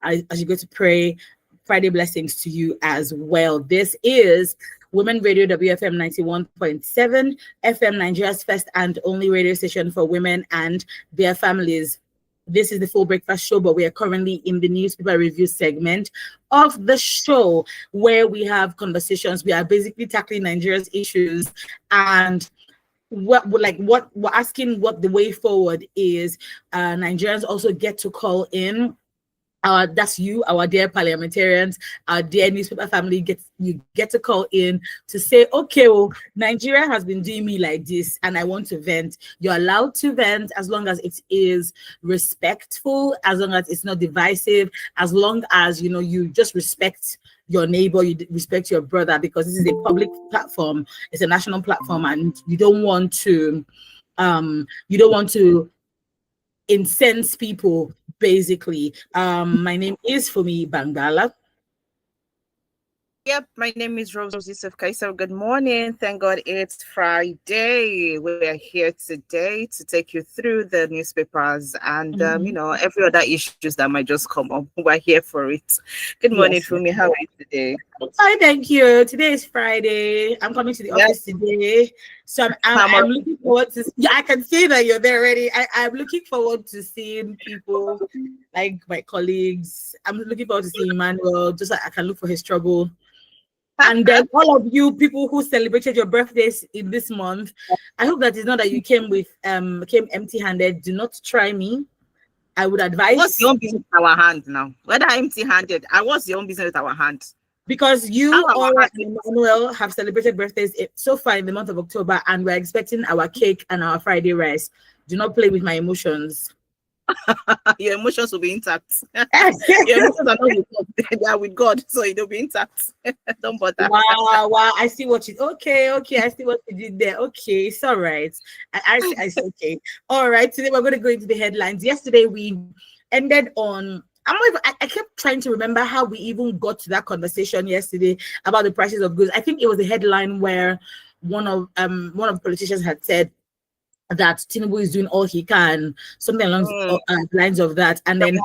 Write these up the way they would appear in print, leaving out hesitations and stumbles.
as you go to pray. Friday blessings to you as well. This is Women Radio WFM 91.7 FM, Nigeria's first and only radio station for women and their families. This is the Full Breakfast Show, but we are currently in the newspaper review segment of the show where we have conversations. We are basically tackling Nigeria's issues and we're asking what the way forward is. Nigerians also get to call in. That's you, our dear parliamentarians, our dear newspaper family. You get to call in to say, okay, well, Nigeria has been doing me like this, and I want to vent. You're allowed to vent as long as it is respectful, as long as it's not divisive, as long as you just respect your neighbor, you respect your brother, because this is a public platform, it's a national platform, and you don't want to incense people, basically. My name is Fumi Bangala. Yep, my name is Rose Yusuf Kaisar. Good morning. Thank God it's Friday. We're here today to take you through the newspapers and, every other issues that might just come up. We're here for it. Good morning, Fumi. How are you today? Hi, thank you. Today is Friday. I'm coming to the office today. So I'm looking forward to... Yeah, I can see that you're there already. I'm looking forward to seeing people like my colleagues. I'm looking forward to seeing Emmanuel, just like I can look for his struggle. And then all of you people who celebrated your birthdays in this month, I hope that it's not that you came empty-handed. Do not try me. I would advise. What's your own business with our hand now? Whether empty-handed, what's your own business with our hand? Because you Aura and Emmanuel have celebrated birthdays so far in the month of October, and we're expecting our cake and our Friday rice. Do not play with my emotions. Your emotions will be intact. Your emotions are not with God. They are with God, so it'll be intact. Don't bother. Wow, I see what you... Okay, I see what you did there. Okay, it's all right. I see, okay. All right, today we're going to go into the headlines. Yesterday we ended on... I kept trying to remember how we even got to that conversation yesterday about the prices of goods. I think it was a headline where one of the politicians had said that Tinubu is doing all he can, something along the lines of that. And then,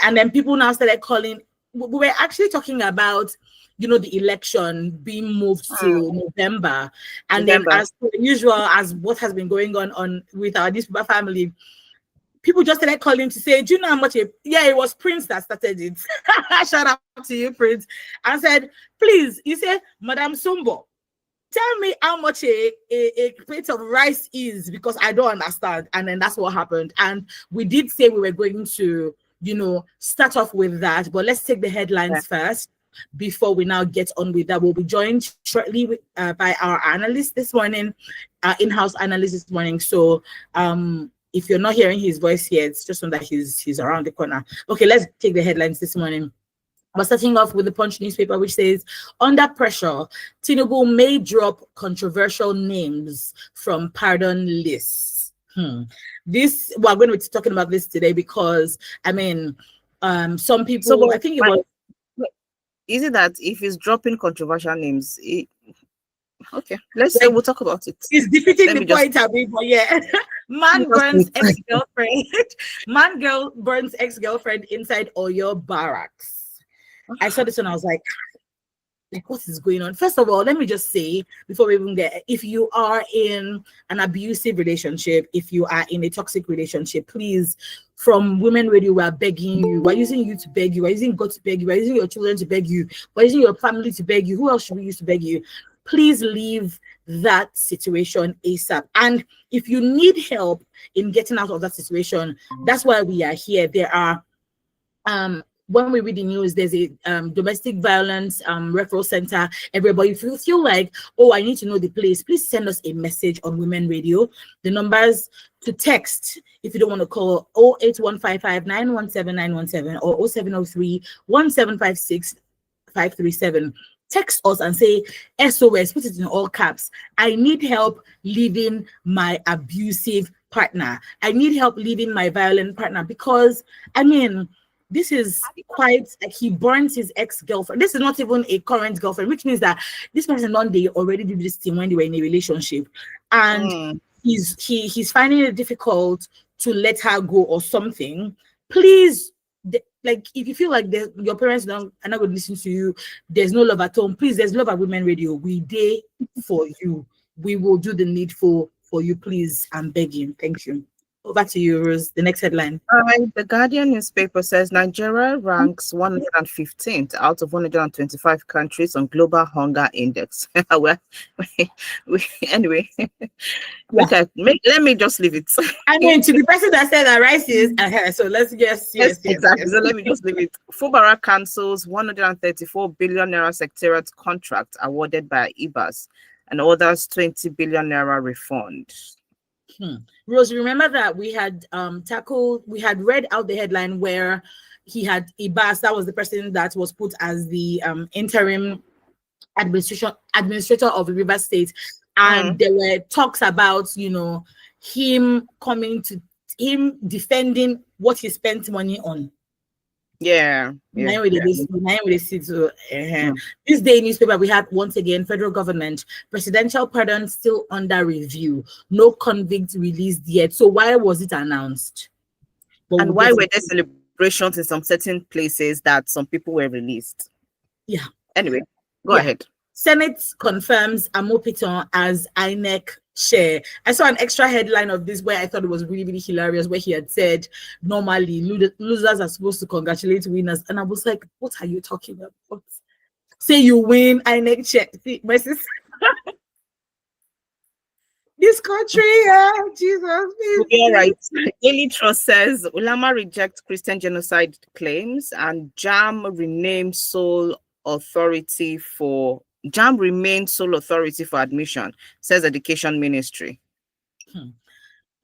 and then people now started calling. We were actually talking about, the election being moved to November. And then, as usual, as what has been going on with our newspaper family, people just started calling to say, do you know how much? It was Prince that started it. Shout out to you, Prince. And said, please, you said, Madam Sumbo, tell me how much a plate of rice is, because I don't understand. And then that's what happened. And we did say we were going to, start off with that. But let's take the headlines first before we now get on with that. We'll be joined shortly by our analyst this morning, our in-house analyst this morning. So if you're not hearing his voice yet, it's just so that he's around the corner. Okay, let's take the headlines this morning. We're starting off with the Punch newspaper, which says, under pressure, Tinubu may drop controversial names from pardon lists. This, we're going to be talking about this today because, some people, I think it was... Is it that if he's dropping controversial names, okay, let's say we'll talk about it. It's defeating the point, but yeah. Man burns ex-girlfriend inside Oyo barracks. I saw this and I was like, what is going on? First of all, let me just say, before we even get, if you are in an abusive relationship, if you are in a toxic relationship, please, from Women Radio, we're begging you. We're using you to beg you. We're using God to beg you. We're using your children to beg you. We're using your family to beg you. Who else should we use to beg you? Please leave that situation ASAP. And if you need help in getting out of that situation, that's why we are here. There are when we read the news, there's a domestic violence referral center. Everybody, if you feel like, I need to know the place, please send us a message on Women Radio. The numbers to text, if you don't want to call, 08155 917 917 or 0703 1756 537. Text us and say SOS, put it in all caps. I need help leaving my abusive partner. I need help leaving my violent partner, because this is quite like he burns his ex-girlfriend. This is not even a current girlfriend, which means that this person they already did this thing when they were in a relationship, and he's finding it difficult to let her go or something. Please, like if you feel like your parents are not going to listen to you, there's no love at home. Please, there's Love at Women Radio. We day for you. We will do the needful for you. Please, I'm begging. Thank you. Over to you, Rose. The next headline. The Guardian newspaper says Nigeria ranks 115th out of 125 countries on Global Hunger Index. Well, anyway, Yeah. let me just leave it. I mean, to the person that said that rice is, so let's yes, exactly. yes. So let me just leave it. Fubara cancels 134 billion naira secretariat contract awarded by IBAS and others 20 billion naira refund. Rose, remember that we had we had read out the headline where he had Ibas, that was the person that was put as the interim administrator of River State, and there were talks about him defending what he spent money on. Yeah. This day newspaper, we have once again federal government presidential pardon still under review, no convict released yet. So why was it announced? And why were there celebrations in some certain places that some people were released? Yeah. Anyway, go ahead. Senate confirms Amopiton as INEC chair. I saw an extra headline of this where I thought it was really, really hilarious, where he had said normally losers are supposed to congratulate winners, and I was like, what are you talking about? Say you win INEC chair. See, my sister. This country, Jesus. All right. Daily Trust says Ulama rejects Christian genocide claims and JAM remains sole authority for admission, says Education Ministry.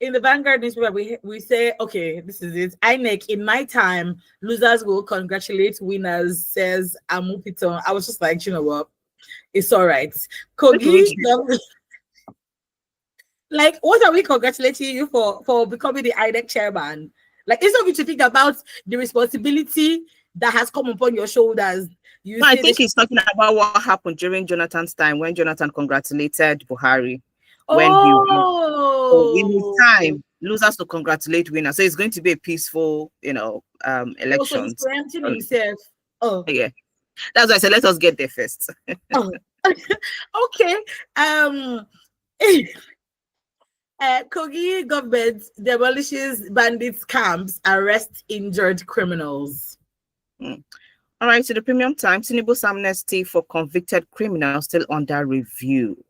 In the Vanguard newspaper, we say, okay, this is it. INEC, in my time, losers will congratulate winners, says Amupiton. I was just like, you know what? It's all right. Kogi, like, what are we congratulating you for becoming the INEC chairman? Like, instead of you to think about the responsibility that has come upon your shoulders. I think he's talking about what happened during Jonathan's time when Jonathan congratulated Buhari. When in his time, losers to congratulate winners. So it's going to be a peaceful, election. So he's preempting himself. Oh, yeah. That's why I said let us get there first. Okay. Kogi government demolishes bandits camps, arrests injured criminals. All right, so the Premium Times, Tinubu's amnesty for convicted criminals still under review,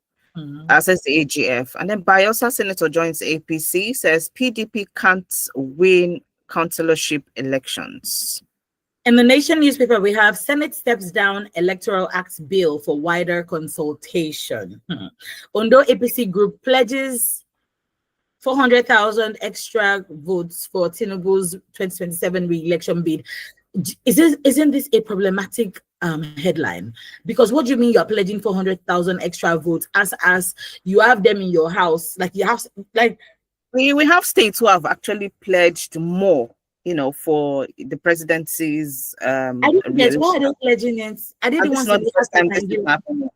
says the AGF. And then Bayelsa Senator joins APC, says PDP can't win councillorship elections. In the Nation newspaper, we have Senate steps down Electoral Act bill for wider consultation. Ondo APC group pledges 400,000 extra votes for Tinubu's 2027 re-election bid. Isn't this a problematic headline? Because what do you mean you're pledging 400,000 extra votes as you have them in your house? Like you have, like we have states who have actually pledged more, for the presidency's. I didn't get why are they pledging it? I didn't want to. The first time this happened.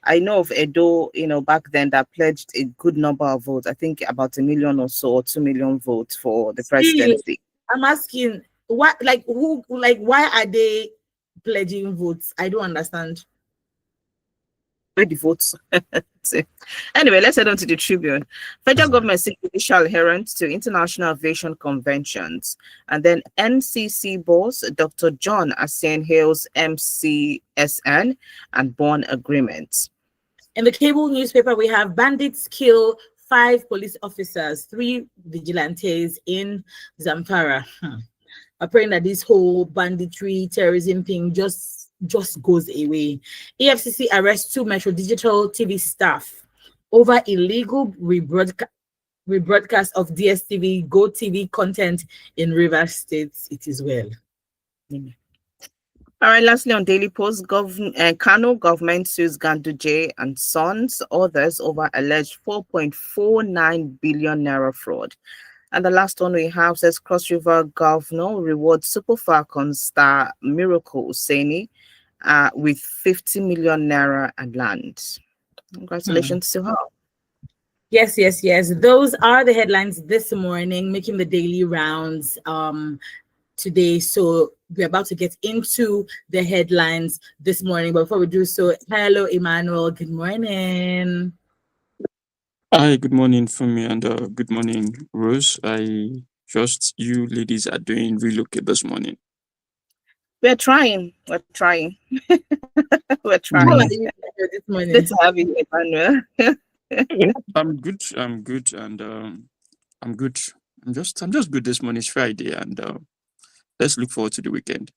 I know of Edo, back then that pledged a good number of votes. I think about 1 million or so, or 2 million votes for the presidency. I'm asking. What, why are they pledging votes? I don't understand. The votes. Anyway, let's head on to the Tribune. Federal government seeks judicial adherence to international aviation conventions. And then NCC boss Dr. John Asien hails MCSN and Bonn agreements. In the cable newspaper, we have bandits kill 5 police officers, 3 vigilantes in Zamfara. I'm praying that this whole banditry terrorism thing just goes away. EFCC arrests 2 Metro Digital TV staff over illegal rebroadcast of DSTV Go TV content in Rivers State. It is well. All right, lastly on Daily Post, Kano government sues Ganduje and Sons, others over alleged 4.49 billion naira fraud. And the last one we have says Cross River Governor rewards Super Falcons star Miracle Useni with 50 million naira and land. Congratulations to her. Yes. Those are the headlines this morning, making the daily rounds. today. So we're about to get into the headlines this morning. But before we do so, hello, Emmanuel. Good morning. Hi, good morning from me, and good morning, Rose. I trust you ladies are doing really okay this morning. We're trying. We're trying. We're How are trying. you this Good morning? to have you, Emmanuel. Yeah. I'm good, and I'm good. I'm just good this morning. It's Friday, and let's look forward to the weekend.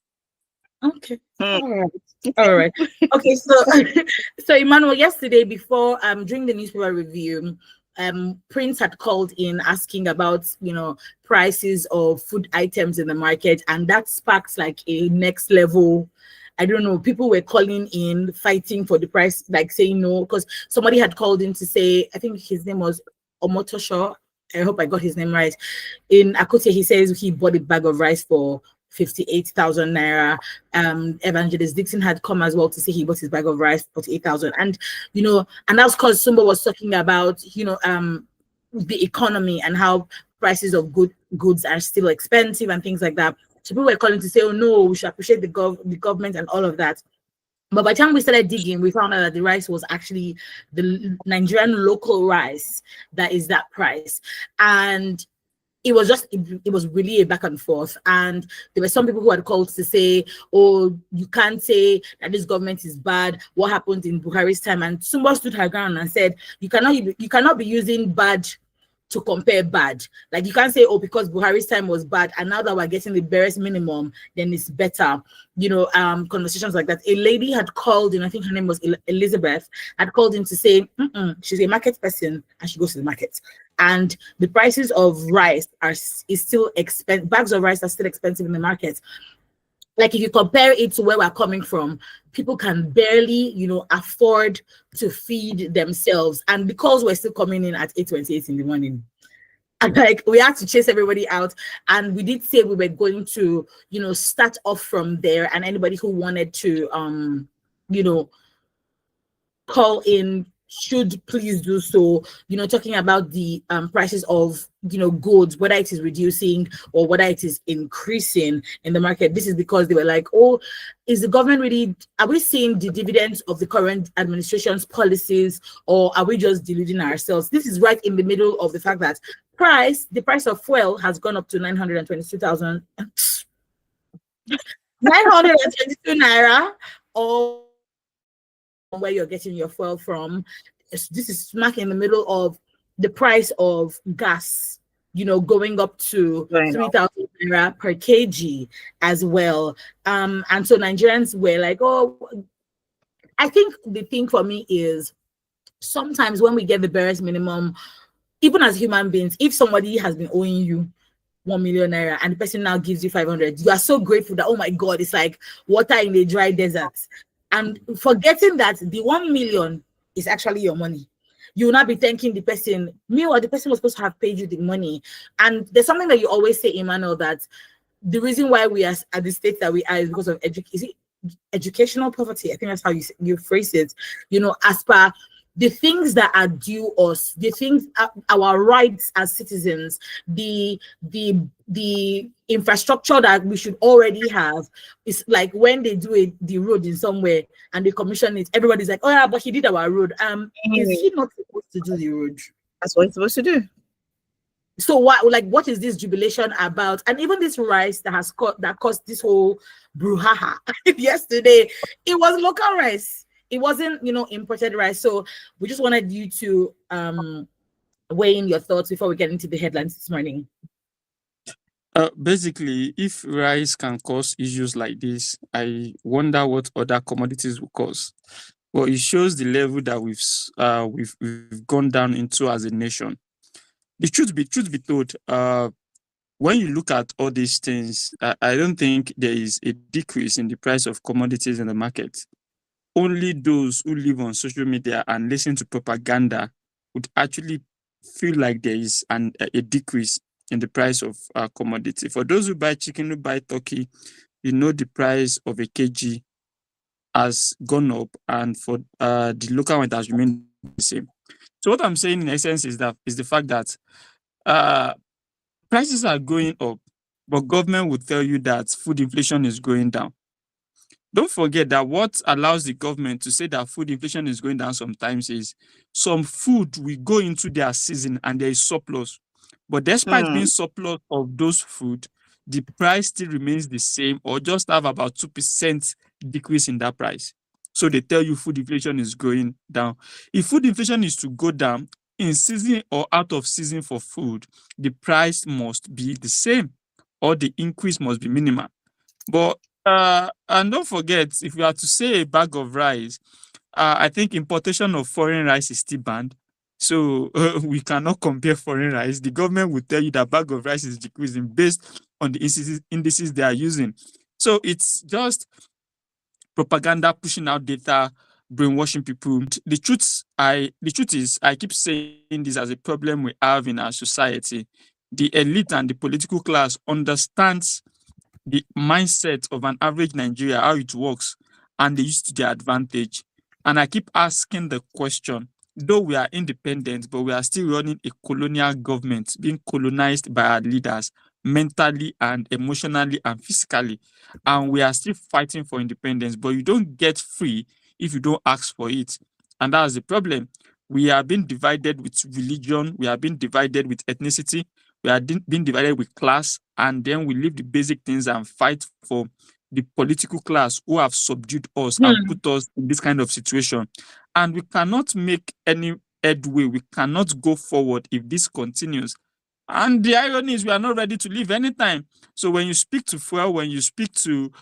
Okay. Hmm. All right. All right. Okay, so so Emmanuel, yesterday before during the newspaper review, Prince had called in asking about, prices of food items in the market, and that sparks like a next level. I don't know, people were calling in fighting for the price, like saying no, because somebody had called in to say, I think his name was Omotosho. I hope I got his name right. In Akute, he says he bought a bag of rice for 58,000 naira. Evangelist Dixon had come as well to say he bought his bag of rice for 48,000. And, and that's because Sumba was talking about, the economy and how prices of goods are still expensive and things like that. So people were calling to say, oh no, we should appreciate the government and all of that. But by the time we started digging, we found out that the rice was actually the Nigerian local rice that is that price. And it was really a back and forth, and there were some people who had called to say, oh, you can't say that this government is bad, what happened in Buhari's time? And Sumba stood her ground and said, you cannot be using bad to compare bad. Like, you can't say, oh, because Buhari's time was bad and now that we're getting the barest minimum, then it's better. Conversations like that. A lady had called in, I think her name was Elizabeth, had called in to say, she's a market person and she goes to the market. And the prices of rice is still expensive. Bags of rice are still expensive in the market. Like, if you compare it to where we're coming from, people can barely, afford to feed themselves. And because we're still coming in at 8:28 in the morning, and like, we had to chase everybody out. And we did say we were going to, start off from there. And anybody who wanted to, you know, call in should please do so, talking about the prices of, goods, whether it is reducing or whether it is increasing in the market. This is because they were like, oh, is the government really, are we seeing the dividends of the current administration's policies, or are we just deluding ourselves? This is right in the middle of the fact that the price of fuel has gone up to 922,000 922 naira, or where you're getting your fuel from. This is smack in the middle of the price of gas, going up to Going on. 3,000 naira per kg as well. And so Nigerians were like, oh, I think the thing for me is sometimes when we get the barest minimum, even as human beings, if somebody has been owing you 1 million naira and the person now gives you 500, you are so grateful that, oh my God, it's like water in a dry desert. And forgetting that the 1 million is actually your money. You will not be thanking the person. Meanwhile, the person was supposed to have paid you the money. And there's something that you always say, Emmanuel, that the reason why we are at the state that we are is because of educational poverty. I think that's how you phrase it. As per the things that are due us, the things, our rights as citizens, the infrastructure that we should already have. Is like when they do the road in somewhere and they commission it, everybody's like, oh yeah, but he did our road. Is he not supposed to do the road? That's what it's supposed to do. So what is this jubilation about? And even this rice that caused this whole brouhaha yesterday, it was local rice. It wasn't, imported rice. So we just wanted you to weigh in your thoughts before we get into the headlines this morning. Basically, if rice can cause issues like this, I wonder what other commodities will cause. Well, it shows the level that we've gone down into as a nation. The truth be told, when you look at all these things, I don't think there is a decrease in the price of commodities in the market. Only those who live on social media and listen to propaganda would actually feel like there is a decrease in the price of commodity. For those who buy chicken, who buy turkey, the price of a kg has gone up, and for the local one, it has remained the same. So what I'm saying in essence is the fact that prices are going up, but government will tell you that food inflation is going down. Don't forget that what allows the government to say that food inflation is going down sometimes is some food will go into their season and there is surplus. But despite being Hmm. surplus of those food, the price still remains the same or just have about 2% decrease in that price. So they tell you food inflation is going down. If food inflation is to go down in season or out of season for food, the price must be the same or the increase must be minimal. But and don't forget, if you are to say a bag of rice, I think importation of foreign rice is still banned. So we cannot compare foreign rice. The government will tell you that bag of rice is decreasing based on the indices they are using. So it's just propaganda pushing out data, brainwashing people. The truth is, I keep saying this as a problem we have in our society. The elite and the political class understands the mindset of an average Nigeria, how it works, and they use it to their advantage. And I keep asking the question, though we are independent, but we are still running a colonial government, being colonized by our leaders mentally and emotionally and physically. And we are still fighting for independence, but you don't get free if you don't ask for it. And that's the problem. We are being divided with religion, we are being divided with ethnicity, we are being divided with class, and then we leave the basic things and fight for the political class who have subdued us and Hmm. put us in this kind of situation. And we cannot make any headway. We cannot go forward if this continues. And the irony is, we are not ready to leave anytime. So when you speak to fuel, when you speak to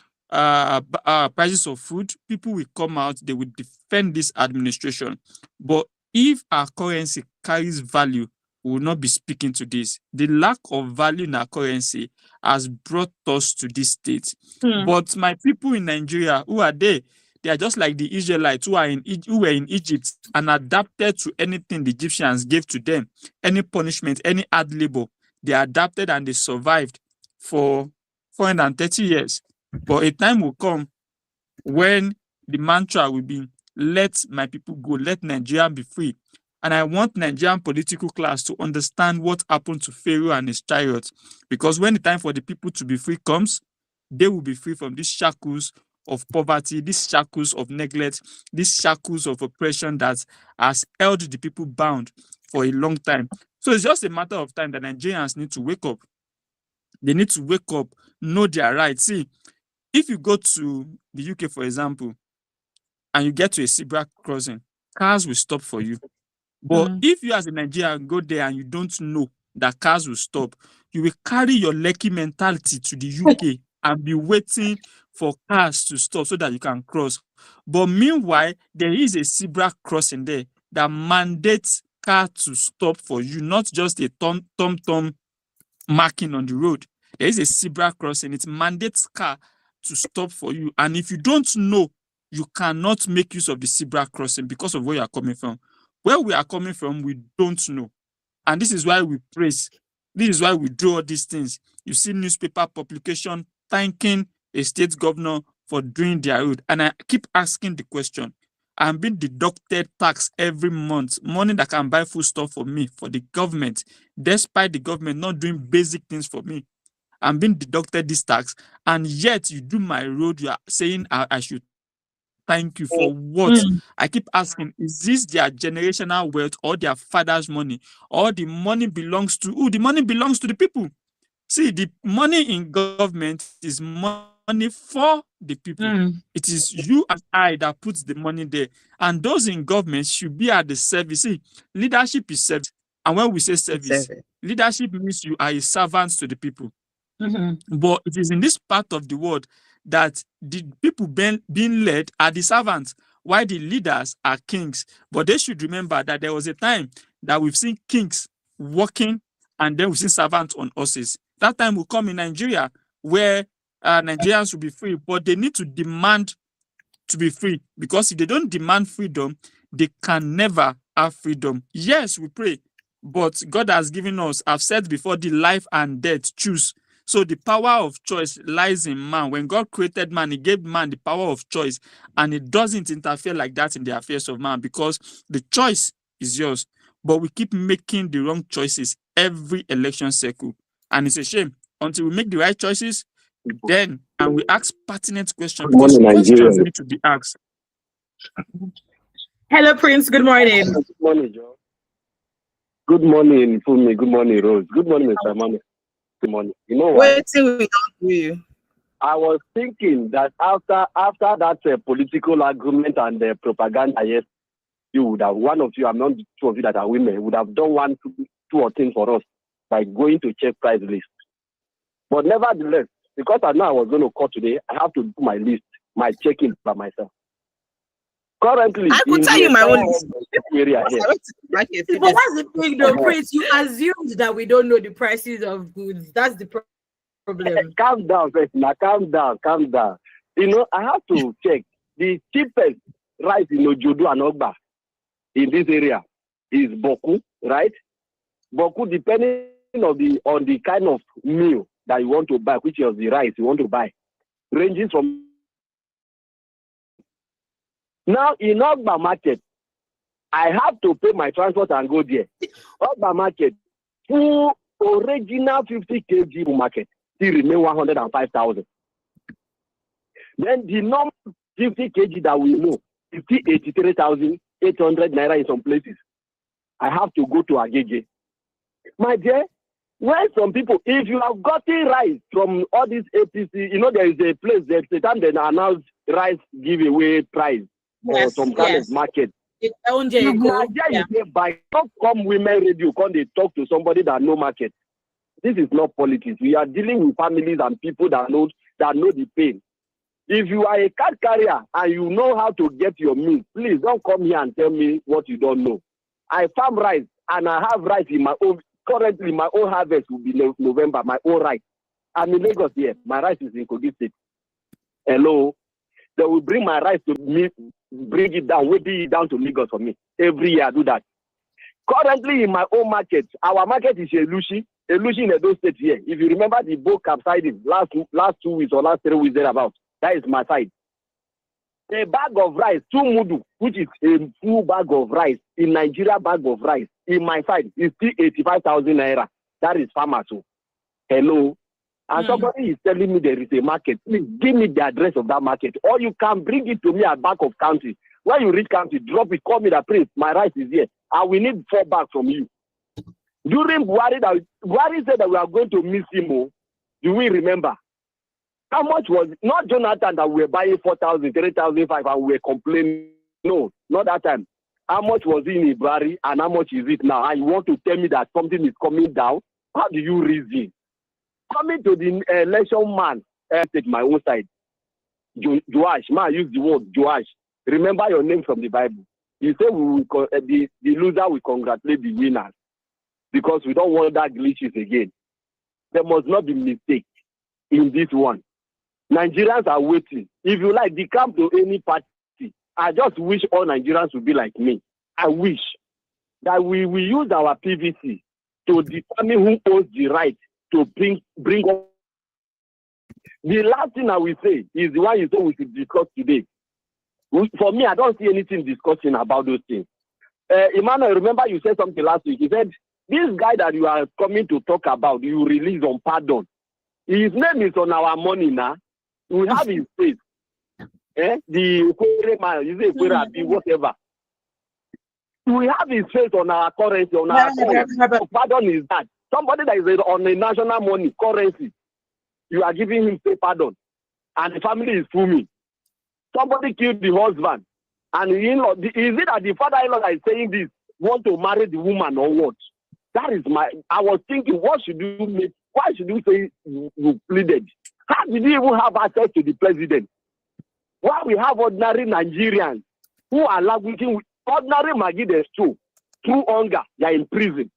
prices of food, people will come out, they will defend this administration. But if our currency carries value, we will not be speaking to this. The lack of value in our currency has brought us to this state. Hmm. But my people in Nigeria, who are they? They are just like the Israelites who were in Egypt and adapted to anything the Egyptians gave to them, any punishment, any hard labor. They adapted and they survived for 430 years. But a time will come when the mantra will be, let my people go, let Nigeria be free. And I want Nigerian political class to understand what happened to Pharaoh and his chariots. Because when the time for the people to be free comes, they will be free from these shackles of poverty, these shackles of neglect, these shackles of oppression that has held the people bound for a long time. So it's just a matter of time that Nigerians need to wake up. They need to wake up, know their rights. See, if you go to the UK, for example, and you get to a zebra crossing, cars will stop for you. But Hmm. if you as a Nigerian go there and you don't know that cars will stop, you will carry your lucky mentality to the UK and be waiting for cars to stop so that you can cross. But meanwhile, there is a zebra crossing there that mandates car to stop for you, not just a tom-tom marking on the road. There is a zebra crossing. It mandates car to stop for you. And if you don't know, you cannot make use of the zebra crossing because of where you are coming from. Where we are coming from, we don't know. And this is why we praise. This is why we do all these things. You see newspaper publication thanking a state governor for doing their road. And I keep asking the question. I'm being deducted tax every month, money that can buy food stuff for me, for the government, despite the government not doing basic things for me. I'm being deducted this tax, and yet you do my road. You are saying I should thank you for what? I keep Hmm. asking, is this their generational wealth or their father's money? Or the money belongs to who? The money belongs to the people. See, the money in government is money for the people. It is you Hmm. and I that puts the money there. And those in government should be at the service. See, leadership is service. And when we say service, Observe it. leadership means you are a servant to the people. Hmm. But it is in this part of the world that the people being led are the servants, while the leaders are kings. But they should remember that there was a time that we've seen kings walking and then we've seen servants on horses. That time will come in Nigeria where Nigerians will be free, but they need to demand to be free, because if they don't demand freedom, they can never have freedom. Yes, we pray, but God has given us, I've said before, the life and death, choose. So the power of choice lies in man. When God created man, he gave man the power of choice, and it doesn't interfere like that in the affairs of man, because the choice is yours. But we keep making the wrong choices every election cycle, and it's a shame. until we make the right choices, then and we ask pertinent questions, Good because morning, questions Nigeria. need to be asked. Hello, Prince. Good morning. Good morning, Joe. Good morning, Fumi. Good morning, Rose. Good morning, Mr. Manu. Good morning. You know what? Wait till we don't do you. I was thinking that after that political argument and propaganda, yes, you would have, one of you, I'm not two of you that are women, would have done two or things for us by going to check price list. But nevertheless, because I know I was going to call today, I have to do my list, my checking by myself. Currently, I could tell you my own list. Area here. But that's the thing, though, Prince. You assumed that we don't know the prices of goods. That's the problem. Calm down, now. Calm down. You know, I have to check the cheapest rice in Ojodo and Ogba in this area is Boku, right? Boku, depending on the kind of meal that you want to buy, which is the rice you want to buy, ranges from. Now in Ogba market, I have to pay my transport and go there. Ogba market, full original 50 kg market still remain 105,000. Then the normal 50 kg that we know is still 83,800 naira in some places. I have to go to Agege. My dear, when some people, if you have gotten rice from all these APC, you know there is a place that the time they announce rice giveaway price or some kind of market. If you are there, you say, by don't come women radio, come they talk to somebody that know market. This is not politics. We are dealing with families and people that know the pain. If you are a card carrier and you know how to get your meals, please don't come here and tell me what you don't know. I farm rice and I have rice in my own. Currently, my own harvest will be November, my own rice. I'm in Lagos here. My rice is in Kogi State. Hello. They will bring my rice to me, bring it down, weigh it down to Lagos for me. Every year I do that. Currently in my own market, our market is Elushi in Edo State here. If you remember the boat capsizing last 2 weeks or last 3 weeks thereabout, that is my side. A bag of rice, 2 mudu, which is a full bag of rice, in Nigeria bag of rice, in my side, is still 85,000 naira. That is farmers. Hello. And somebody is telling me there is a market. Please give me the address of that market. Or you can bring it to me at back of county. When you reach county, drop it, call me the prince. My rice is here. And we need 4 bags from you. During Buhari said that we are going to miss him. Do we remember? How much was it? Not Jonathan that we were buying 4,000, 3,500 and we were complaining. No, not that time. How much was it in Buhari and how much is it now? And you want to tell me that something is coming down? How do you reason? Coming to the election man, take my own side. Joash, man, use the word Joash. Remember your name from the Bible. You say the loser will congratulate the winners because we don't want that glitches again. There must not be mistake in this one. Nigerians are waiting. If you like, they come to any party. I just wish all Nigerians would be like me. I wish that we use our PVC to determine who owns the right to bring up. The last thing I will say is the one you said we should discuss today. For me, I don't see anything discussing about those things. Emmanuel, remember you said something last week. You said, this guy that you are coming to talk about, you release on pardon. His name is on our money now. We have his face. The man, you say whatever. We have his face on our currency, on our currency. Pardon is that. Somebody that is on a national money, currency, you are giving him say pardon. And the family is fuming. Somebody killed the husband. And is it that the father-in-law that is saying this want to marry the woman or what? That is I was thinking, what should you make? Why should you say you pleaded? How did you even have access to the president? Why we have ordinary Nigerians who are languishing with ordinary Magidans too, through hunger, they are in prison.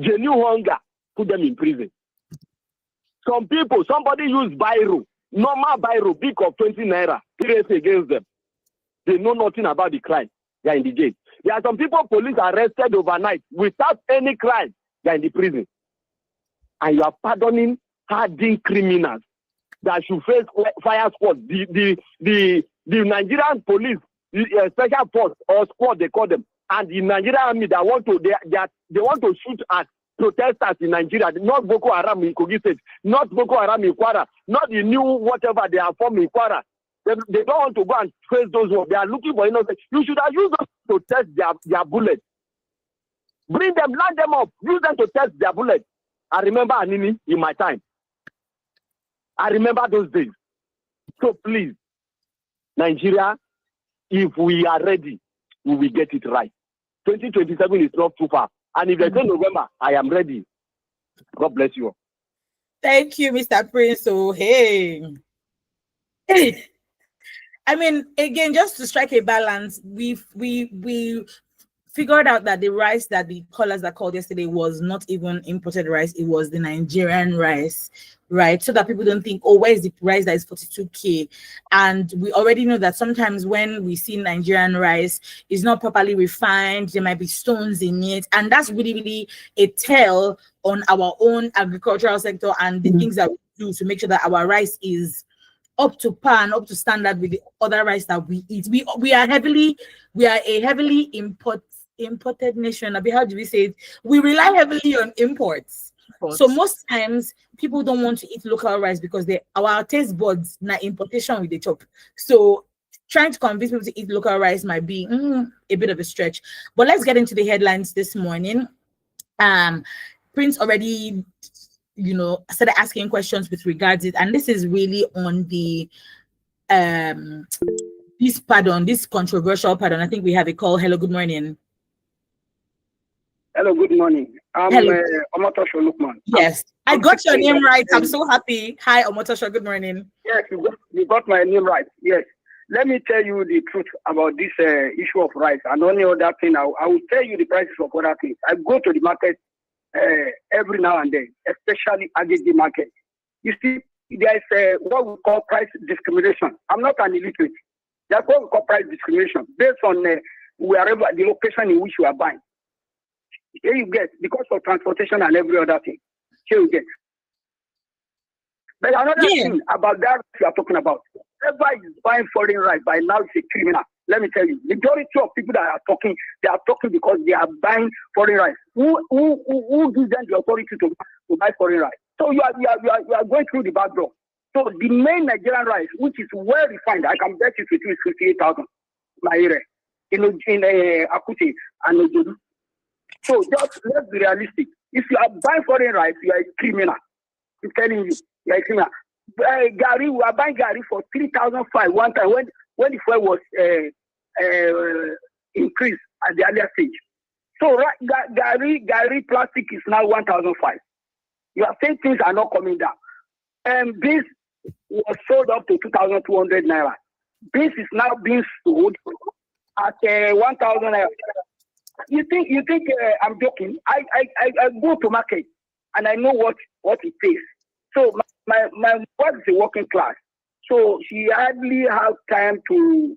Genuine hunger, put them in prison. Some people, somebody use biro, normal biro, big of 20 naira, seriously against them. They know nothing about the crime. They are in the jail. There are some people police arrested overnight without any crime. They are in the prison. And you are pardoning hardened criminals that should face fire squad. The Nigerian police, the special force or squad they call them, and the Nigerian army that want to shoot at protesters in Nigeria, not Boko Haram in Kogi State, not Boko Haram in Kwara, not the new whatever they are forming in Kwara. They don't want to go and face those ones. They are looking for innocent. You should have used them to test their bullets. Bring them, line them up, use them to test their bullets. I remember Anini in my time. I remember those days. So please, Nigeria, if we are ready, we will get it right. 2027 is not too far. And if there's no November, I am ready. God bless you. Thank you, Mr. Prince. So, hey. I mean, again, just to strike a balance, we figured out that the rice that the callers that called yesterday was not even imported rice, it was the Nigerian rice, right? So that people don't think, oh, where's the rice that is 42K? And we already know that sometimes when we see Nigerian rice, it's not properly refined, there might be stones in it, and that's really, really a tell on our own agricultural sector and the things that we do to make sure that our rice is up to par and up to standard with the other rice that we eat. We are a heavily imported nation. How do we say it? We rely heavily on imports. So most times people don't want to eat local rice because our taste buds na importation with the chop. So trying to convince people to eat local rice might be a bit of a stretch. But let's get into the headlines this morning. Prince already started asking questions with regards it, and this is really on the this controversial pardon. I think we have a call. Hello, good morning. Hello, good morning. I'm Omotosho Lukman. Yes, I got your name right. I'm so happy. Hi, Omotosho. Good morning. Yes, you got my name right. Yes. Let me tell you the truth about this issue of rice and only other thing. I will tell you the prices of other things. I go to the market every now and then, especially agri market. You see, there is what we call price discrimination. I'm not an illiterate. That's what we call price discrimination based on wherever the location in which you are buying. Here you get, because of transportation and every other thing. Here you get. But another thing about that you are talking about, whoever is buying foreign rice by now is a criminal. Let me tell you, majority of people that are talking, they are talking because they are buying foreign rice. Who gives them the authority to buy foreign rice? So you are going through the back door. So the main Nigerian rice, which is well refined, I can bet you it is 58,000 my area in Akuti and Ojodu. So just let's be realistic. If you are buying foreign rice, you are a criminal. I'm telling you, you are a criminal. Gary, we are buying Gary for 3,500 one time when the fuel was increased at the earlier stage. So Gary plastic is now 1,500. You are saying things are not coming down. And this was sold up to 2,200 naira. This is now being sold at 1,000 naira. You think I'm joking? I go to market and I know what it pays. So my wife is a working class, so she hardly has time to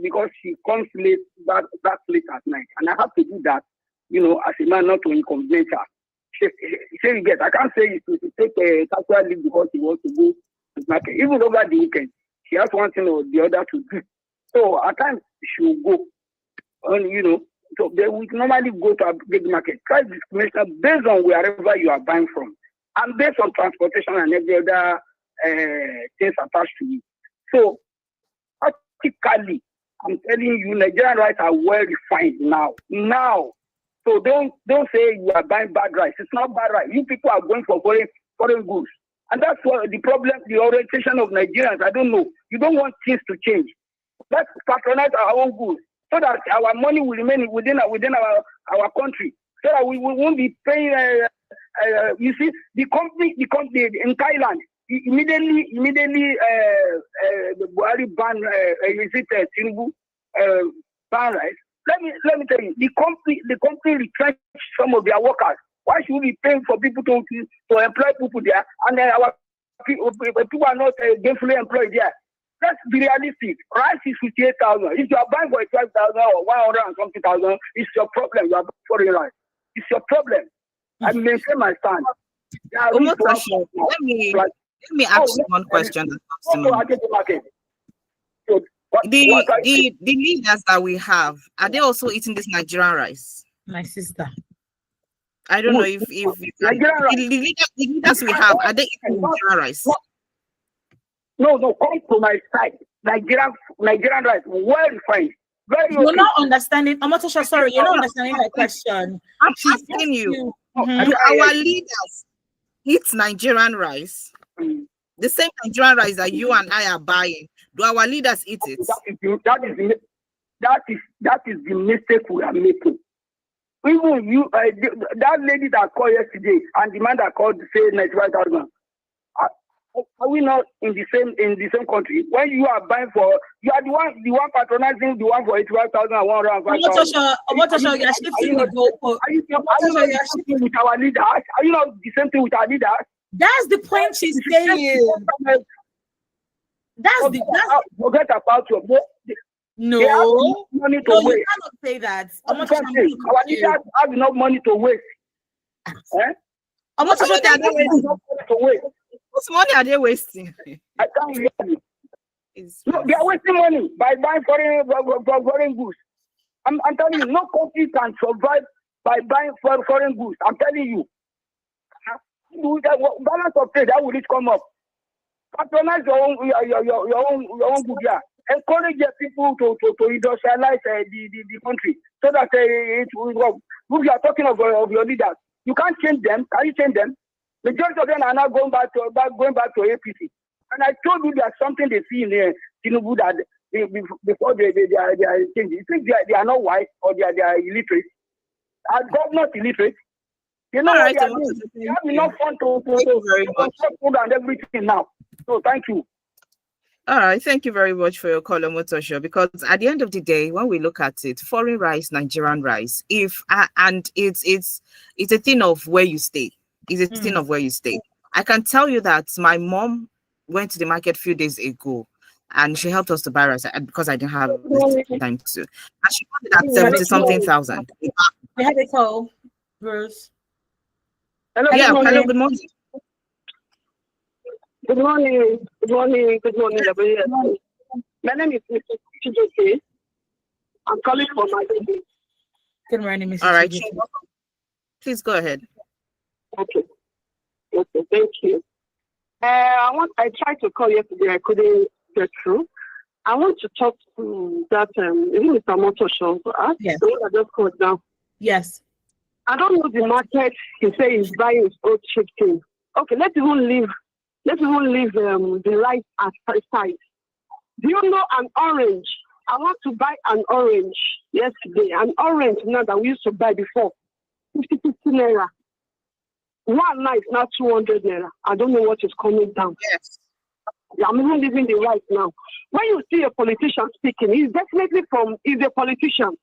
because she comes late back late at night, and I have to do that, as a man, not to inconvenience her. She you get. I can't say to take a casual leave because she wants to go to market. Even over the weekend, she has one thing or the other to do. So at times she will go, and so they would normally go to a big market. Price discrimination based on wherever you are buying from, and based on transportation and every other things attached to it. So practically, I'm telling you, Nigerian rice are well refined now. So don't say you are buying bad rice. It's not bad rice. You people are going for foreign goods. And that's what the problem, the orientation of Nigerians. I don't know. You don't want things to change. Let's patronize our own goods so that our money will remain within our country. So that we won't be paying. You see, the company in Thailand immediately the Buhari ban Tinubu ban rice. Let me tell you, the company retrenched some of their workers. Why should we be paying for people to employ people there, and then our people are not gainfully employed there? Let's be realistic. Rice is 58,000. If you are buying for 12,000 or 100 and something thousand, it's your problem. You are buying foreign rice. It's your problem. I maintain my stand. Let me ask you one question. The leaders that we have, are they also eating this Nigerian rice? My sister. I don't know if the leaders we have, are they eating Nigerian rice? No, come to my side. Nigerian rice, well refined. Very You're okay. not understanding. Amatosha, sorry, you're not understanding my question. I'm She's asking you, Mhm. do our leaders eat Nigerian rice? The same Nigerian rice that you and I are buying, do our leaders eat it? That is the mistake we are making. Even you, that lady that called yesterday and the man that called to say 95,000. Are we not in the same country? When you are buying for, you are the one patronizing the one for 85,000 and 105,000. Amatosha, you're shifting the goalpost. Are you not the same thing with our leaders? Are you not the same thing with our leaders? That's the point she's saying. Forget about your. No, They have money to waste. You cannot say that. Our leaders have enough money to waste. What's money are they wasting? I can't hear you. No, they are wasting money by buying foreign goods. I'm telling you, no country can survive by buying foreign goods. I'm telling you. Balance of trade, how will it come up? Patronize your own good, yeah. Encourage the people to industrialize the country so that it will work. If you are talking of your leaders, you can't change them. Can you change them? Majority of them are now going back to APC. And I told you there's something they see in Tinubu that before they are changing. You think they are not white or they are illiterate? Are governors illiterate? You know what they are doing. They have enough fun to food and everything now. So thank you. All right, thank you very much for your call, Omotosho. Because at the end of the day, when we look at it, foreign rice, Nigerian rice, and it's a thing of where you stay. It's a thing of where you stay. I can tell you that my mom went to the market a few days ago, and she helped us to buy rice because I didn't have the time to. And she bought it at 70-something thousand. We had a call, Bruce. Hello, hello, good morning. Good morning. My name is Mr. Chijoke. I'm calling for my baby. Good morning, Mr. All right, Chijoke. please go ahead. Okay, thank you. I tried to call yesterday. I couldn't get through. I want to talk to that. Even Mr. Motosho. Yes. The one that just called now. Yes. I don't know the market. He says he's buying his old cheap thing. Okay, let's even leave the rice aside. Do you know an orange? I want to buy an orange yesterday. An orange now that we used to buy before, 50 naira. One night now 200 naira. I don't know what is coming down. Yes. I'm even living the right now. When you see a politician speaking, he's a politician.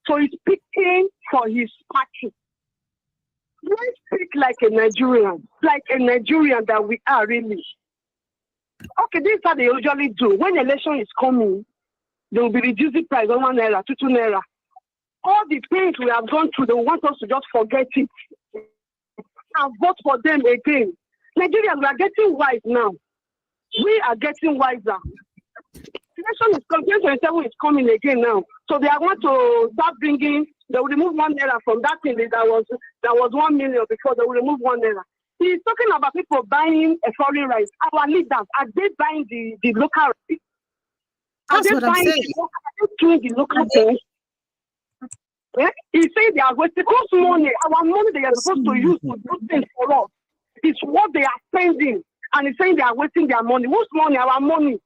So he's speaking for his party. Let's speak like a Nigerian that we are really. Okay, this is how they usually do. When election is coming, they will be reducing price on 1 naira, 2 naira. All the things we have gone through, they want us to just forget it and vote for them again. Nigerians, we are getting wise now. We are getting wiser. Election is coming, 2027 is coming again now. So they are going to start bringing. They will remove 1 naira from that thing that was 1 million before. They will remove 1 naira. He's talking about people buying a foreign rice. Our leaders, are they buying the local rice? That's what I'm saying. Are they doing the local things? Yeah? He's saying they are wasting money. Our money they are supposed to use to do things for us. It's what they are spending. And he's saying they are wasting their money. Whose money? Our money.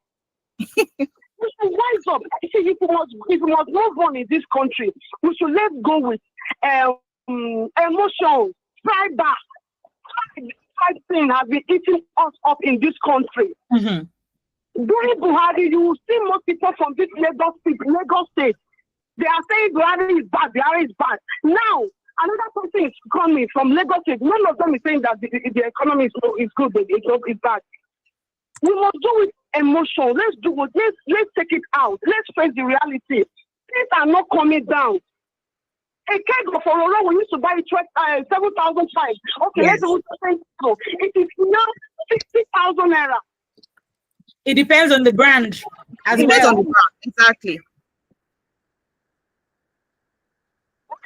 We should rise up. See, if we must move on in this country, we should let go with emotions. Pride thing has been eating us up in this country. Mm-hmm. During Buhari, you will see most people from this Lagos state. They are saying Buhari is bad. Now, another person is coming from Lagos state. None of them is saying that the economy is good. It's bad. We must do with emotion. Let's do it. Let's take it out. Let's face the reality. Things are not coming down. A keg of Ororo, we used to buy 7,500. Okay, yes. Let's say it is now 60,000 naira. It depends on the brand as It depends well. on the brand, exactly.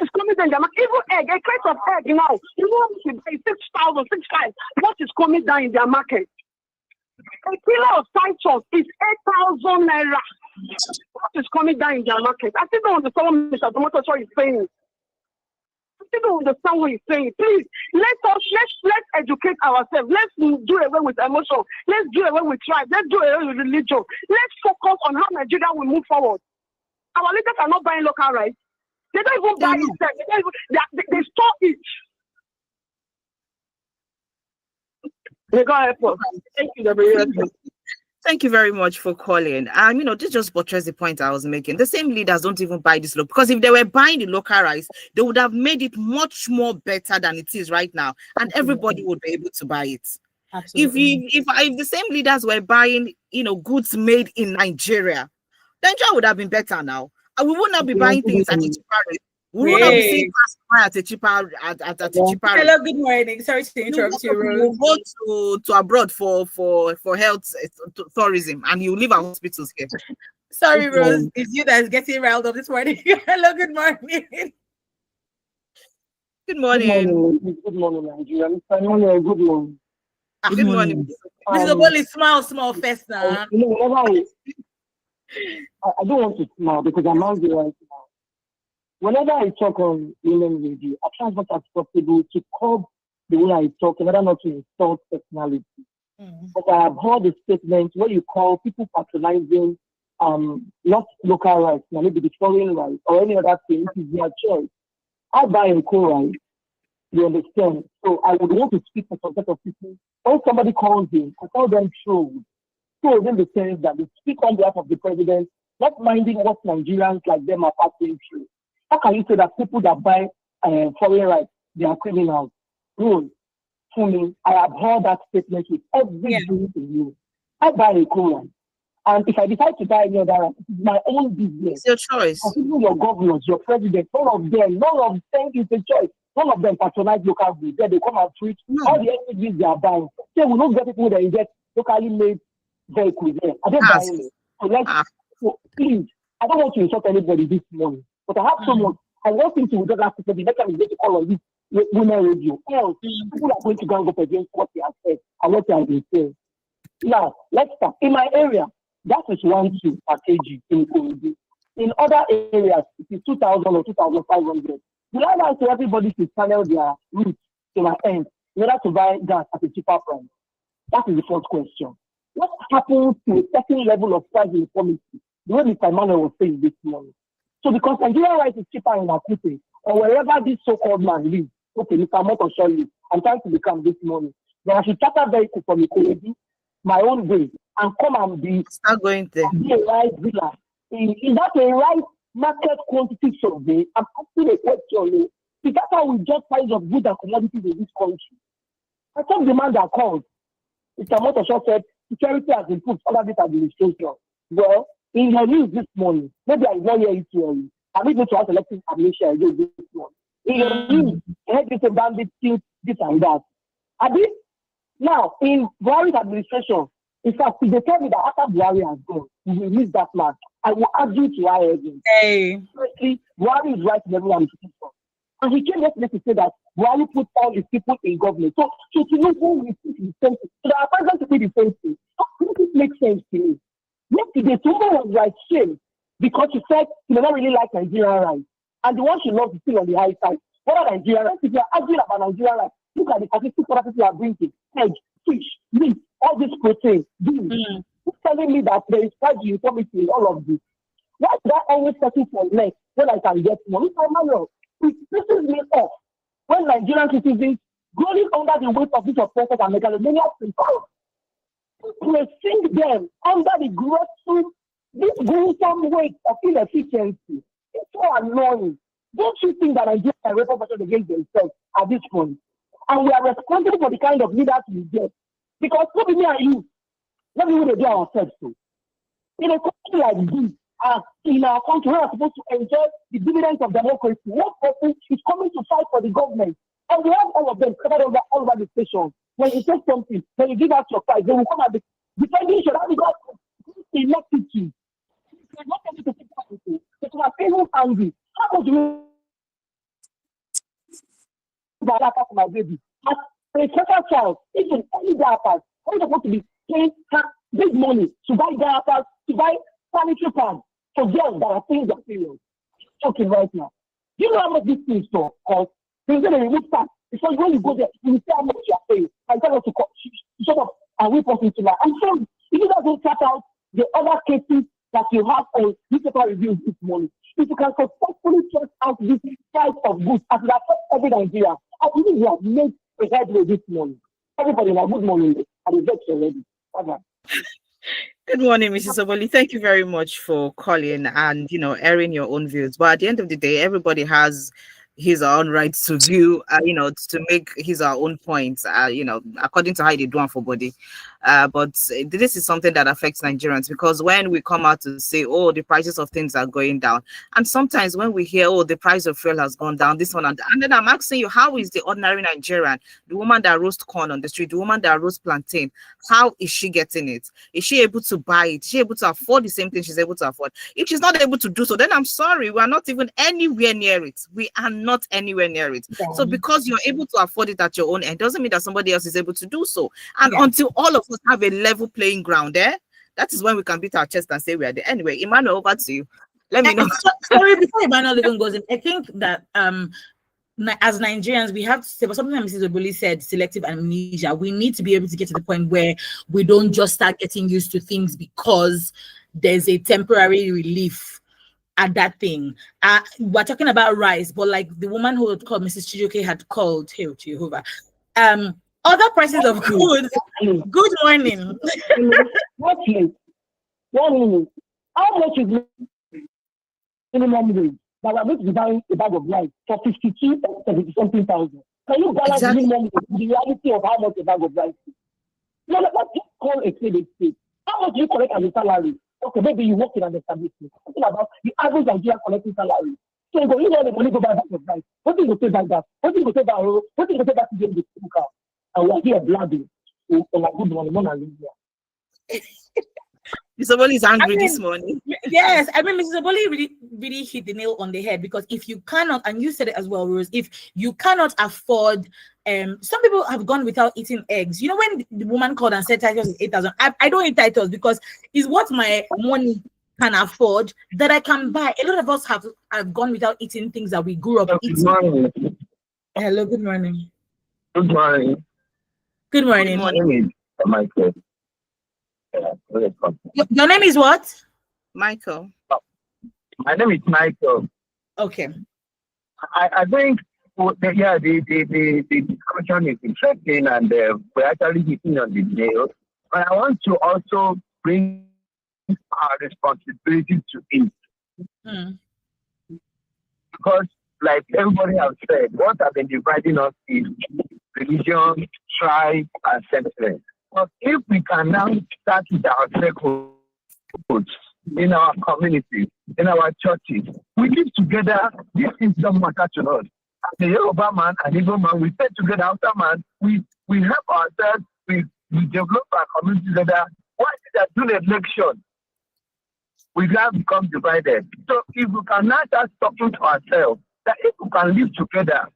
is coming down in their market? Even egg, a crate of egg now, you know, if you pay 6,000, 6,500, what is coming down in their market? A kilo of Titus is 8,000 naira. What is coming down in their market? I still don't understand what Mr. Tomato is saying. I still don't understand what he's saying. Please, let's educate ourselves. Let's do away with emotion. Let's do away with tribe. Let's do away with religion. Let's focus on how Nigeria will move forward. Our leaders are not buying local rice. They don't even buy it. They, don't even, they store it. May God help us. Thank you, Gabriel. Thank you very much for calling. This just buttress the point I was making. The same leaders don't even buy this local, because if they were buying the local rice, they would have made it much more better than it is right now, and everybody would be able to buy it. Absolutely. If the same leaders were buying, goods made in Nigeria would have been better now. And we would not be buying things at a cheaper rate. We will not be seeing cars at a cheaper rate. Hello, good morning. Sorry to interrupt you, Rose. You go to abroad for health tourism, and you leave our hospitals here. Sorry, Rose. It's you that's getting riled up this morning. Hello, good morning. Good morning. Good morning, Nigeria. Mr. Emmanuel, good morning. Good morning. Mr. Boli, smile first now. Whenever I don't want to smile because I'm angry right now. Whenever I talk on Women Radio, I try as much as possible to curb the way I talk in order not to insult personality. But I have heard the statement where you call people patronizing not local rice, maybe the foreign rice or any other thing. It is their choice. I buy a rice, you understand? So I would want to speak for some set of people. When somebody calls in, I call them trolls. Trolls in the sense that they speak on behalf of the president, not minding what Nigerians like them are passing through. How can you say that people that buy foreign rights, they are criminals? No. For me, I have heard that statement with every in you. I buy a rice. And if I decide to buy any other rice, it is my own business. It's your choice. Even your governors, your president, none of them is a choice. None of them patronize local goods. Then they come and preach all the energies they are buying. They will not get people that inject locally made vehicles there. I don't buy it. So please, I don't want to insult anybody this morning. But I have someone, I want him to just ask people, the next time he's going to call on this Women Radio. Else, people are going to go up against what they have said and what they have been saying. Now, let's start. In my area, that is 1 2 per kg in Kogi. In other areas, it is 2,000 or 2,500. Will I like to everybody to channel their route to my end in order to buy gas at a cheaper price? That is the first question. What happens to a certain level of price uniformity? The way Mr. Emmanuel was saying this morning. So because Nigerian rice is cheaper in Akute or wherever this so-called man lives, okay, Mr. Motor Shirley, I'm trying to become this morning. Then I should charter vehicle from Ikorodu, my own way, and come and be going there. Be a rice dealer. Is that a rice market quantity survey? I'm asking a question. Is that how we judge price of goods and commodities in this country? I told the man that called. Mr. Motor said security has improved under this administration. Well, in your news this morning, maybe I did not hear it clearly. I'm going to ask elective amnesia again this morning. In your news, I heard this bandit things, this and that. Now, in Buhari's administration, in fact, if they tell me that after Buhari has gone, we will release that man, I will argue to high heaven. Firstly, Buhari is right in everyone is looking for. And he came yesterday to say that Buhari put all his people in government. So to know who we think the same thing, so our president to be the same thing, how does it make sense to me? Yesterday, someone was like shame because she said she may not really like Nigerian rice. And the one she loves is still on the high side. What are Nigerian rice? If you are arguing about Nigerian rice, look at the statistics what people are drinking. Egg, fish, meat, all this protein. Who's telling me that there is price uniformity in all of this? Why should I always settle for less when I can get more? Mr. Emmanuel, it pisses me off when Nigerian citizens growing under the weight of this oppressive and megalomaniac people placing them under the this gruesome weight of inefficiency. It's so annoying. Don't you think that Nigeria can represent against themselves at this point? And we are responsible for the kind of leaders we get. Because not me and you, let me do ourselves too. In a country like this, in our country, we are supposed to enjoy the dividends of democracy. One person is coming to fight for the government. And we have all of them covered all over the station. When you take something, when you give out your price, they will come and be defending each other. Elected you. Not going to take part in it. It was even angry. How much do you to my baby. As a special child, even any diapers, I'm supposed to be paying big money to buy diapers, to buy sanitary pads for girls that are paying their periods. Talking right now. Do you know how much this thing is for? Because they're going to remove tax. Because when you go there, you will see how much you are paying. And tell us to shut up and wait for into that. I'm sorry, if you guys don't cut out the other cases that you have on newspaper reviews this morning, if you can successfully test out this price of goods as it affects every Nigerian, I believe you have made a headway this morning. Everybody, now, good morning. And the vexed already. Bye-bye. Good morning, Mrs. Oboli. Thank you very much for calling and, airing your own views. But at the end of the day, everybody has his own rights to view, to make his or own points, according to how they do for body. But this is something that affects Nigerians, because when we come out to say, oh, the prices of things are going down, and sometimes when we hear, oh, the price of fuel has gone down, this one, and then I'm asking you, how is the ordinary Nigerian, the woman that roasts corn on the street, the woman that roasts plantain, how is she getting it? Is she able to buy it? Is she able to afford the same thing she's able to afford? If she's not able to do so, then I'm sorry, we are not even anywhere near it. We are not anywhere near it. Yeah. So because you're able to afford it at your own end, doesn't mean that somebody else is able to do so. And until all of us have a level playing ground there, that is when we can beat our chest and say we are there. Anyway, Emmanuel, over to you. Let me know. Sorry, before Emmanuel even goes in, I think that as Nigerians, we have to say, but something that Mrs. Oboli said, selective amnesia. We need to be able to get to the point where we don't just start getting used to things because there's a temporary relief at that thing. We're talking about rice, but like the woman who had called, Mrs. Chijoke had called, hey, Jehovah, other prices of goods. Good morning. What is 1 minute? How much is minimum wage that we're going to be buying a bag of rice for 52 or 70 something thousand? Can you balance the minimum wage with the reality of how much a bag of rice is? No, let's just call a state. How much do you collect as a salary? Okay, maybe you work in an establishment. Talking about the average Nigerian collecting salary. So you go, you know the money go buy a bag of rice. What do you go pay back that? What do you go pay back? What do you go pay back to get the car? And we're here blabbing. So like good morning, Mrs. Oboli is angry this morning. Yes, I mean, Mrs. Oboli really hit the nail on the head, because if you cannot, and you said it as well, Rose, if you cannot afford, some people have gone without eating eggs. You know, when the woman called and said titles is 8,000, I don't eat titles because it's what my money can afford that I can buy. A lot of us have gone without eating things that we grew up eating. Good morning. Hello, good morning. Good morning. Good morning. My name is Michael. Your name is what? Michael. My name is Michael. Okay. I think the discussion is interesting, and we're actually hitting on the nail. But I want to also bring our responsibility to it. Because, like everybody has said, what has been dividing us is religion, tribe, and sentiment. But if we can now start with our circles in our communities, in our churches, we live together. These things don't matter to us. As a Yoruba man and Igbo man, we stay together. After man, we help ourselves. We develop our community together. Why is that during election we have become divided? So if we can now start talking to ourselves, that if we can live together,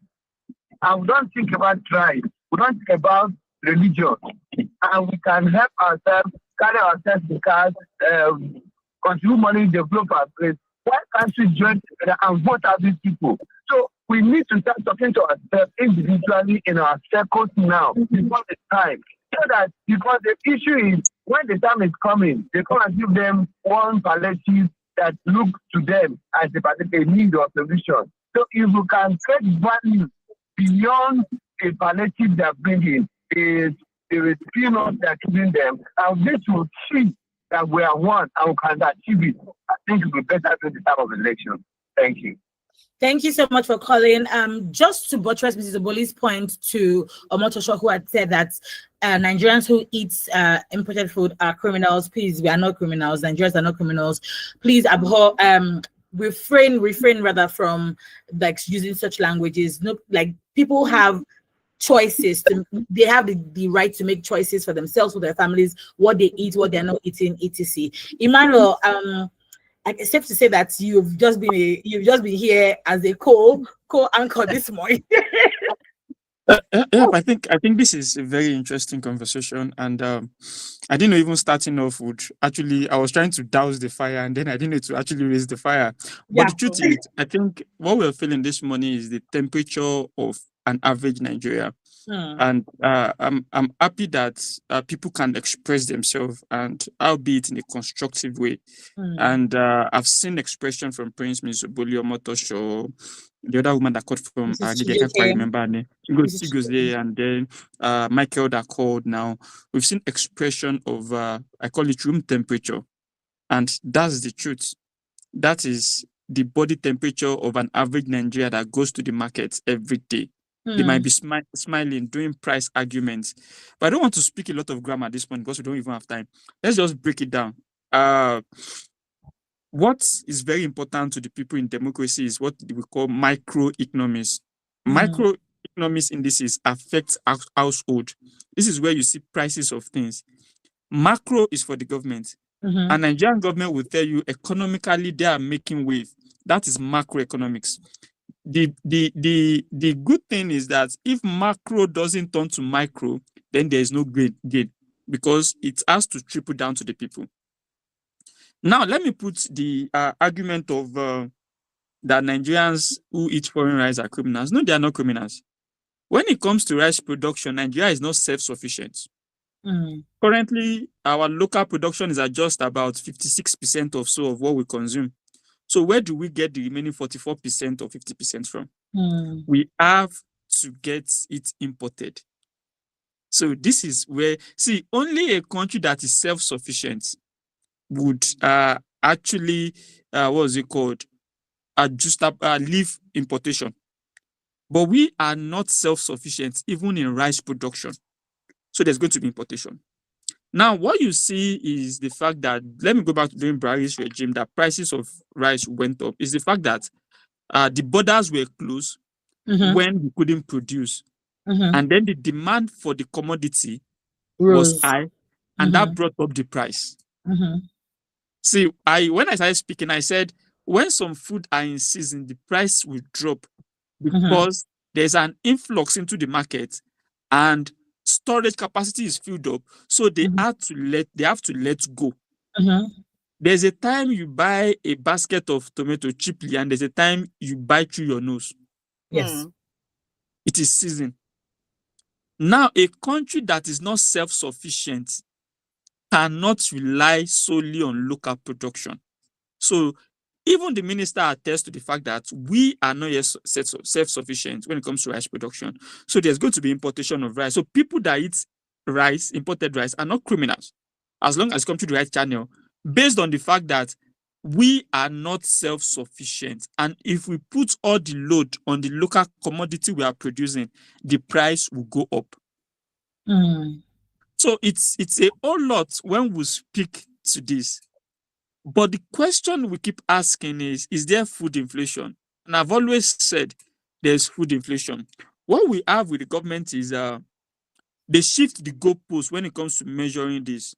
and we don't think about tribe, we don't think about religion, and we can help ourselves, carry ourselves because contribute money, develop our place. Why can't we join together and vote out these people? So we need to start talking to ourselves individually in our circles now, before the time. So that, because the issue is, when the time is coming, they're going to give them one palliative that looks to them as a particular need or solution. So if we can create value beyond a palliative they're bringing, is the spin-off they're giving them, and this will see that we are one and we can achieve it. I think it will be better at the time of election. Thank you. Thank you so much for calling. Just to buttress Mrs. Oboli's point to Omotosho, who had said that Nigerians who eat imported food are criminals. Please, we are not criminals. Nigerians are not criminals. Please abhor, refrain rather from like using such languages. No, like people have choices. They have the right to make choices for themselves, for their families, what they eat, what they're not eating, etc. Emmanuel, it's safe to say that you've just been here as a co-anchor this morning. I think this is a very interesting conversation, and I didn't know even starting off would actually. I was trying to douse the fire, and then I didn't know to actually raise the fire. But Yeah. the truth is, I think what we're feeling this morning is the temperature of an average Nigeria, Hmm. and I'm happy that people can express themselves, and albeit in a constructive way. Hmm. And I've seen expression from Prince Miss Bolio Motosho, the other woman that called from Mrs. Agege, I can't quite Chijioke. remember her name. Mrs. Chijioke. Sigose, and then Michael that called now. We've seen expression of, I call it room temperature. And that's the truth. That is the body temperature of an average Nigerian that goes to the market every day. They might Hmm. be smiling, doing price arguments. But I don't want to speak a lot of grammar at this point because we don't even have time. Let's just break it down. What is very important to the people in democracy is what we call microeconomics. Microeconomics indices affect household. This is where you see prices of things. Macro is for the government. Mm-hmm. And Nigerian government will tell you economically they are making wave. That is macroeconomics. The good thing is that if macro doesn't turn to micro, then there is no gain because it has to trickle down to the people. Now, let me put the argument of that Nigerians who eat foreign rice are criminals. No, they are not criminals. When it comes to rice production, Nigeria is not self-sufficient. Currently, our local production is at just about 56% or so of what we consume. So where do we get the remaining 44% or 50% from? We have to get it imported. So this is where, see, only a country that is self-sufficient would actually, what was it called? Leave importation. But we are not self-sufficient even in rice production. So there's going to be importation. Now, what you see is the fact that, let me go back to during Buhari's regime, that prices of rice went up, is the fact that the borders were closed when we couldn't produce. And then the demand for the commodity was high, and that brought up the price. See, when I started speaking, I said, when some food are in season, the price will drop because there's an influx into the market and storage capacity is filled up. So they have to let go. There's a time you buy a basket of tomato cheaply, and there's a time you buy through your nose. Yes. It is season. Now, a country that is not self-sufficient cannot rely solely on local production. So even the minister attests to the fact that we are not yet self-sufficient when it comes to rice production. So there's going to be importation of rice. So people that eat rice, imported rice, are not criminals, as long as it comes to the right channel, based on the fact that we are not self-sufficient. And if we put all the load on the local commodity we are producing, the price will go up. So it's a whole lot when we speak to this. But the question we keep asking is there food inflation? And I've always said there's food inflation. What we have with the government is they shift the goalposts when it comes to measuring this.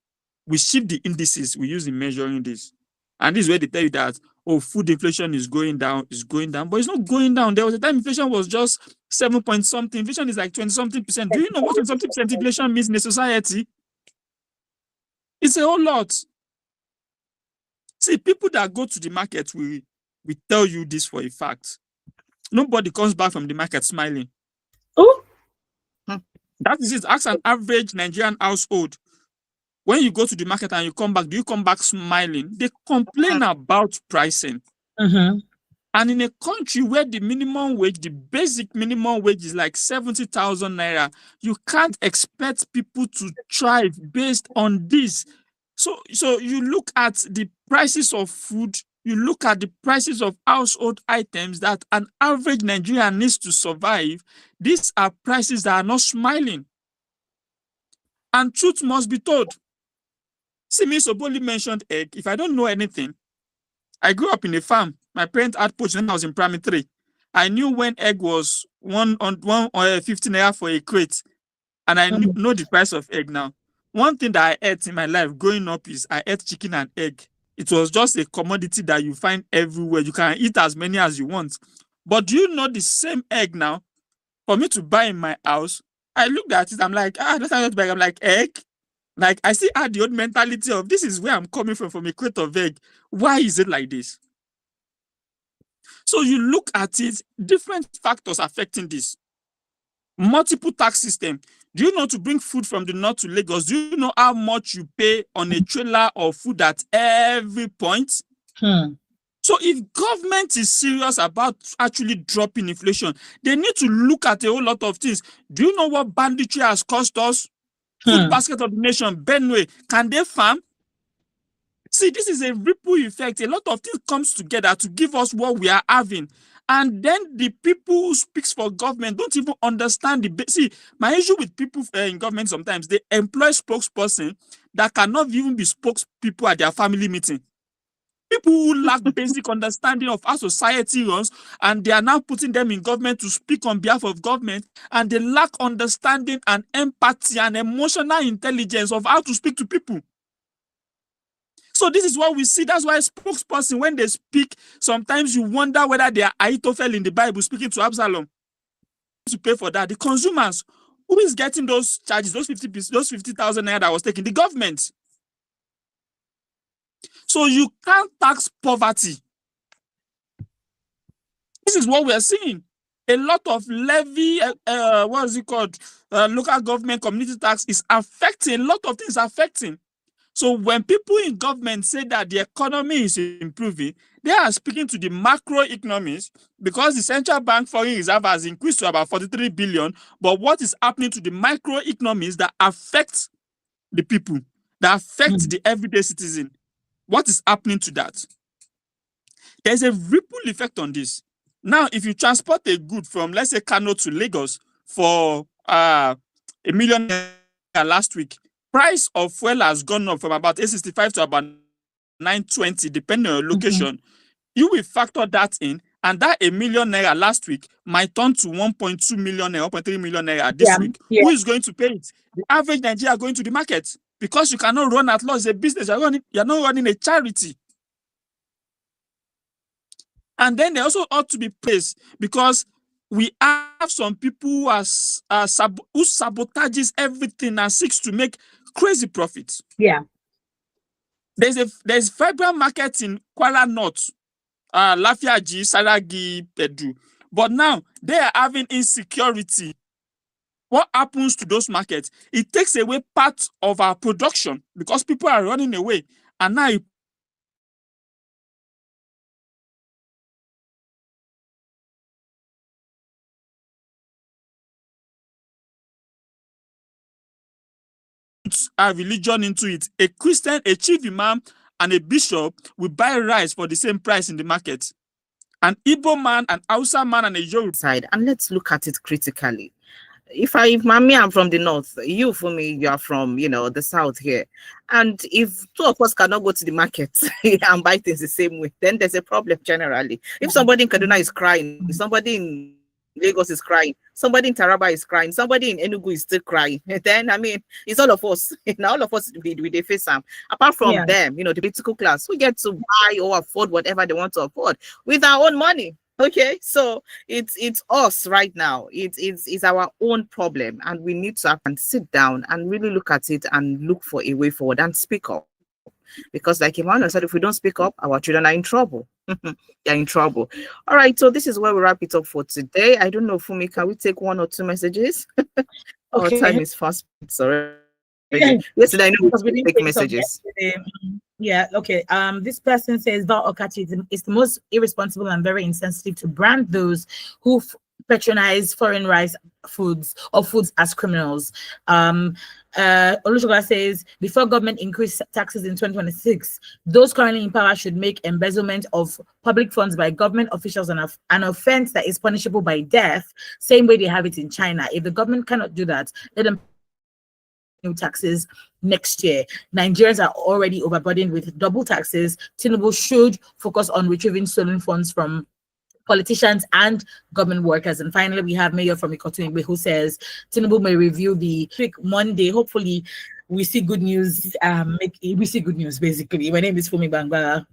We shift the indices we use in measuring this. And this is where they tell you that, oh, food inflation is going down, but it's not going down. There was a time inflation was just 7 point something. Inflation is like 20-something%. Do you know what 20-something% inflation means in a society? It's a whole lot. See, people that go to the market will tell you this for a fact. Nobody comes back from the market smiling. Oh, that is it. Ask an average Nigerian household. When you go to the market and you come back, do you come back smiling? They complain about pricing. And in a country where the minimum wage, the basic minimum wage is like 70,000 naira, you can't expect people to thrive based on this. So you look at the prices of food, you look at the prices of household items that an average Nigerian needs to survive. These are prices that are not smiling. And truth must be told. See, Ms. Oboli mentioned egg. If I don't know anything, I grew up in a farm. My parents had poached when I was in primary 3. I knew when egg was 115 naira for a crate, and I know the price of egg now. One thing that I ate in my life growing up is I ate chicken and egg. It was just a commodity that you find everywhere. You can eat as many as you want. But do you know the same egg now for me to buy in my house, I looked at it, I'm like, that's not bag. I'm like, egg? Like, I still had the old mentality of, this is where I'm coming from a crate of egg. Why is it like this? So you look at it, different factors affecting this. Multiple tax system. Do you know to bring food from the north to Lagos? Do you know how much you pay on a trailer of food at every point? So if government is serious about actually dropping inflation, they need to look at a whole lot of things. Do you know what banditry has cost us? Food basket of the nation, Benue, can they farm? See, this is a ripple effect. A lot of things comes together to give us what we are having. And then the people who speaks for government don't even understand see, my issue with people in government sometimes, they employ spokesperson that cannot even be spokespeople at their family meeting. People who lack basic understanding of how society runs, and they are now putting them in government to speak on behalf of government, and they lack understanding and empathy and emotional intelligence of how to speak to people. So this is what we see. That's why spokesperson, when they speak, sometimes you wonder whether they are Ahithophel in the Bible speaking to Absalom. To pay for that, the consumers, who is getting those charges, those 50,000 naira that was taken? The government. So you can't tax poverty. This is what we are seeing. A lot of levy, what is it called? Local government community tax is affecting, a lot of things affecting. So when people in government say that the economy is improving, they are speaking to the macroeconomists, because the central bank foreign reserve has increased to about 43 billion. But what is happening to the microeconomies that affect the people, that affect the everyday citizen? What is happening to that? There's a ripple effect on this. Now, if you transport a good from, let's say, Kano to Lagos for $1 million last week, price of fuel has gone up from about 865 to about 920, depending on your location. You will factor that in, and that $1 million last week might turn to 1.2 million naira, 1.3 million naira this week. Who is going to pay it? The average Nigerian going to the market, because you cannot run at loss a business. You're not running a charity. And then they also ought to be praised, because we have some people who who sabotages everything and seeks to make crazy profits. There's vibrant market in Kuala North, Lafiaji, Saragi, Pedu. But now they are having insecurity. What happens to those markets? It takes away part of our production, because people are running away. And now our religion into it. A Christian, a chief imam, and a bishop will buy rice for the same price in the market. An Igbo man, an Hausa man, and a Yoruba side. And let's look at it critically. If mommy, I'm from the north, you for me, you are from, the south here. And if two of us cannot go to the market and buy things the same way, then there's a problem generally. If somebody in Kaduna is crying, somebody in Lagos is crying, somebody in Taraba is crying, somebody in Enugu is still crying, then it's all of us. All of us with the face them. Apart from them, the political class, we get to buy or afford whatever they want to afford with our own money. Okay, so it's us right now. It's our own problem, and we need to sit down and really look at it and look for a way forward and speak up. Because like Emmanuel said, if we don't speak up, our children are in trouble. They're in trouble. All right, so this is where we wrap it up for today. I don't know, Fumi, can we take 1 or 2 messages? Our time is fast. Sorry. Yesterday, I know we take messages. Yeah, okay. This person says Val Okachi is the most irresponsible and very insensitive to brand those who patronize foreign rice foods or foods as criminals. Olusola says before government increase taxes in 2026, those currently in power should make embezzlement of public funds by government officials an offense that is punishable by death, same way they have it in China. If the government cannot do that, let them new taxes next year. Nigerians are already overburdened with double taxes. Tinubu should focus on retrieving stolen funds from politicians and government workers. And finally, we have Mayor from Ikotu who says Tinubu may review the quick Monday. Hopefully, we see good news. We see good news, basically. My name is Fumi Bangba.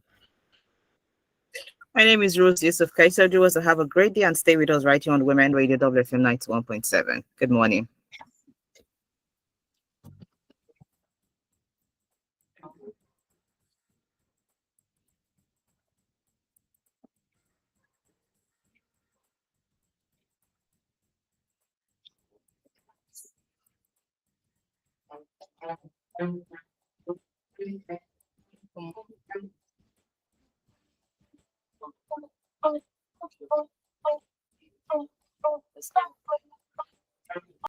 My name is Rose Yusuf Kaiser. Do us have a great day and stay with us right here on Women Radio WFM 91.7. Good morning.